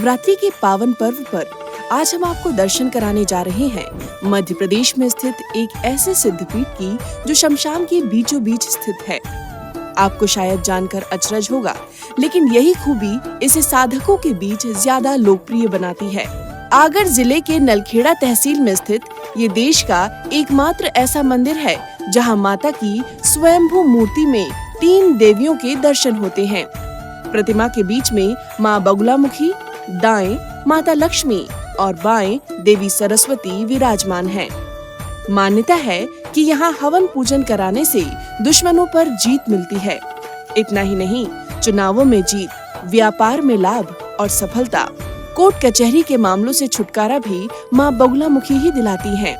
नवरात्रि के पावन पर्व पर आज हम आपको दर्शन कराने जा रहे हैं मध्य प्रदेश में स्थित एक ऐसे सिद्धपीठ की जो शमशान के बीचों बीच स्थित है। आपको शायद जानकर अचरज होगा, लेकिन यही खूबी इसे साधकों के बीच ज्यादा लोकप्रिय बनाती है। आगर जिले के नलखेड़ा तहसील में स्थित ये देश का एकमात्र ऐसा मंदिर है जहां माता की स्वयंभू मूर्ति में 3 देवियों के दर्शन होते हैं। प्रतिमा के बीच में माँ बगुलामुखी, दाएं माता लक्ष्मी और बाएं देवी सरस्वती विराजमान हैं। मान्यता है कि यहाँ हवन पूजन कराने से दुश्मनों पर जीत मिलती है। इतना ही नहीं, चुनावों में जीत, व्यापार में लाभ और सफलता, कोर्ट कचहरी के मामलों से छुटकारा भी माँ बगुलामुखी ही दिलाती हैं।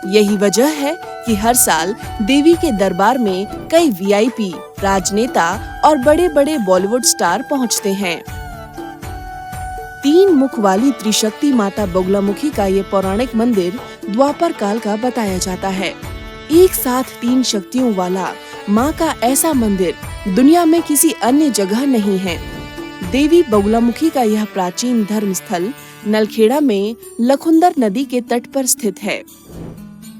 यही वजह है कि हर साल देवी के दरबार में कई वीआईपी, राजनेता और बड़े बड़े बॉलीवुड स्टार पहुंचते हैं। 3 मुख वाली त्रिशक्ति माता बगुलामुखी का ये पौराणिक मंदिर द्वापर काल का बताया जाता है। एक साथ 3 शक्तियों वाला माँ का ऐसा मंदिर दुनिया में किसी अन्य जगह नहीं है। देवी बगुलामुखी का यह प्राचीन धर्म स्थल नलखेड़ा में लखुंदर नदी के तट पर स्थित है।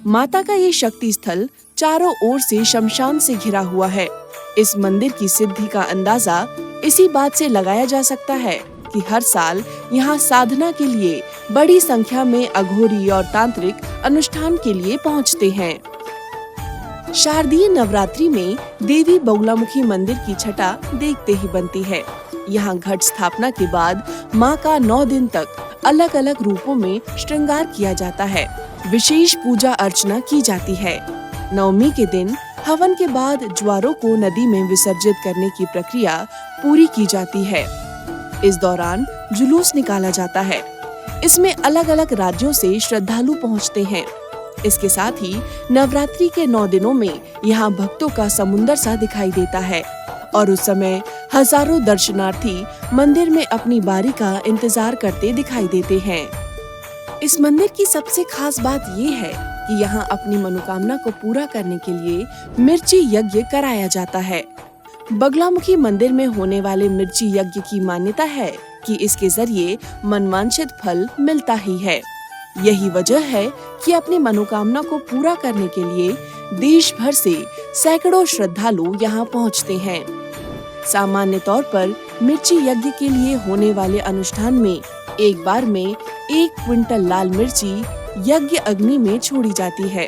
माता का ये शक्ति स्थल चारों ओर से शमशान से घिरा हुआ है। इस मंदिर की सिद्धि का अंदाजा इसी बात से लगाया जा सकता है कि हर साल यहाँ साधना के लिए बड़ी संख्या में अघोरी और तांत्रिक अनुष्ठान के लिए पहुँचते हैं। शारदीय नवरात्रि में देवी बगुलामुखी मंदिर की छटा देखते ही बनती है। यहाँ घट स्थापना के बाद माँ का 9 दिन तक अलग अलग रूपों में श्रृंगार किया जाता है। विशेष पूजा अर्चना की जाती है। नवमी के दिन हवन के बाद ज्वारों को नदी में विसर्जित करने की प्रक्रिया पूरी की जाती है। इस दौरान जुलूस निकाला जाता है। इसमें अलग अलग राज्यों से श्रद्धालु पहुंचते हैं। इसके साथ ही नवरात्रि के 9 दिनों में यहाँ भक्तों का समुंदर सा दिखाई देता है और उस समय हजारों दर्शनार्थी मंदिर में अपनी बारी का इंतजार करते दिखाई देते हैं। इस मंदिर की सबसे खास बात ये है कि यहाँ अपनी मनोकामना को पूरा करने के लिए मिर्ची यज्ञ कराया जाता है। बगुलामुखी मंदिर में होने वाले मिर्ची यज्ञ की मान्यता है कि इसके जरिए मनवांछित फल मिलता ही है। यही वजह है कि अपनी मनोकामना को पूरा करने के लिए देश भर से सैकड़ों श्रद्धालु यहाँ पहुँचते हैं। सामान्य तौर पर मिर्ची यज्ञ के लिए होने वाले अनुष्ठान में एक बार में 1 क्विंटल लाल मिर्ची यज्ञ अग्नि में छोड़ी जाती है।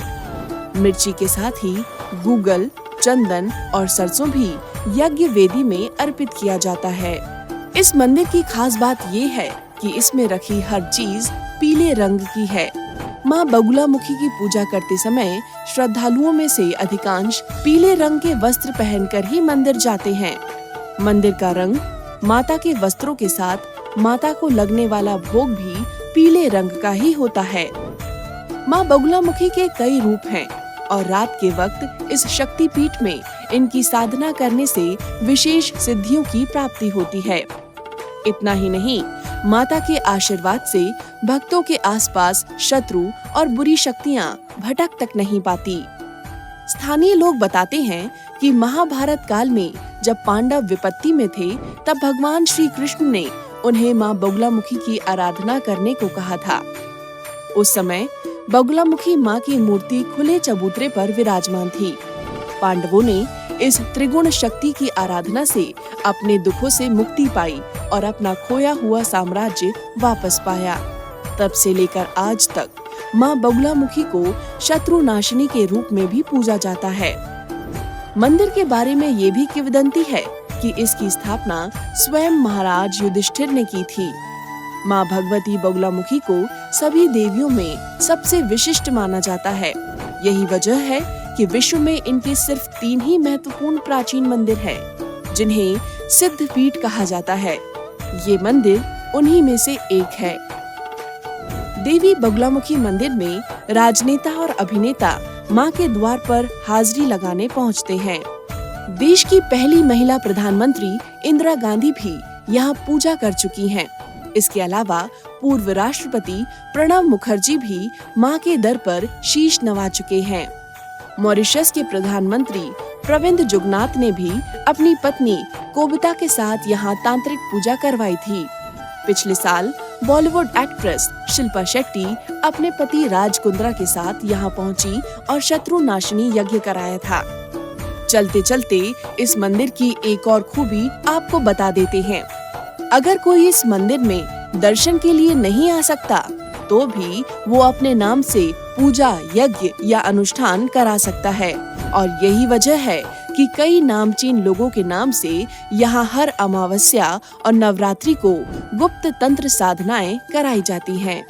मिर्ची के साथ ही गूगल, चंदन और सरसों भी यज्ञ वेदी में अर्पित किया जाता है। इस मंदिर की खास बात ये है कि इसमें रखी हर चीज पीले रंग की है। माँ बगुलामुखी की पूजा करते समय श्रद्धालुओं में से अधिकांश पीले रंग के वस्त्र पहनकर ही मंदिर जाते हैं। मंदिर का रंग माता के वस्त्रों के साथ माता को लगने वाला भोग भी पीले रंग का ही होता है। माँ बगुलामुखी के कई रूप हैं और रात के वक्त इस शक्तिपीठ में इनकी साधना करने से विशेष सिद्धियों की प्राप्ति होती है। इतना ही नहीं, माता के आशीर्वाद से भक्तों के आसपास शत्रु और बुरी शक्तियाँ भटक तक नहीं पाती। स्थानीय लोग बताते हैं कि महाभारत काल में जब पांडव विपत्ति में थे, तब भगवान श्री कृष्ण ने उन्हें माँ बगुलामुखी की आराधना करने को कहा था। उस समय बगुलामुखी माँ की मूर्ति खुले चबूतरे पर विराजमान थी। पांडवों ने इस त्रिगुण शक्ति की आराधना से अपने दुखों से मुक्ति पाई और अपना खोया हुआ साम्राज्य वापस पाया। तब से लेकर आज तक माँ बगुलामुखी को शत्रु नाशिनी के रूप में भी पूजा जाता है। मंदिर के बारे में ये भी किंवदंती है कि इसकी स्थापना स्वयं महाराज युधिष्ठिर ने की थी। माँ भगवती बगुलामुखी को सभी देवियों में सबसे विशिष्ट माना जाता है। यही वजह है कि विश्व में इनके सिर्फ 3 ही महत्वपूर्ण प्राचीन मंदिर हैं, जिन्हें सिद्धपीठ कहा जाता है। ये मंदिर उन्हीं में से एक है। देवी बगुलामुखी मंदिर में राजनेता और अभिनेता माँ के द्वार पर हाजिरी लगाने पहुँचते हैं। देश की पहली महिला प्रधानमंत्री इंदिरा गांधी भी यहाँ पूजा कर चुकी हैं। इसके अलावा पूर्व राष्ट्रपति प्रणब मुखर्जी भी माँ के दर पर शीश नवा चुके हैं। मॉरिशस के प्रधानमंत्री प्रविंद जुगनाथ ने भी अपनी पत्नी कोबिता के साथ यहाँ तांत्रिक पूजा करवाई थी। पिछले साल बॉलीवुड एक्ट्रेस शिल्पा शेट्टी अपने पति राज कुंद्रा के साथ यहाँ पहुंची और शत्रुनाशनी यज्ञ कराया था। चलते चलते इस मंदिर की एक और खूबी आपको बता देते हैं। अगर कोई इस मंदिर में दर्शन के लिए नहीं आ सकता तो भी वो अपने नाम से पूजा, यज्ञ या अनुष्ठान करा सकता है और यही वजह है कि कई नामचीन लोगों के नाम से यहाँ हर अमावस्या और नवरात्रि को गुप्त तंत्र साधनाएं कराई जाती हैं।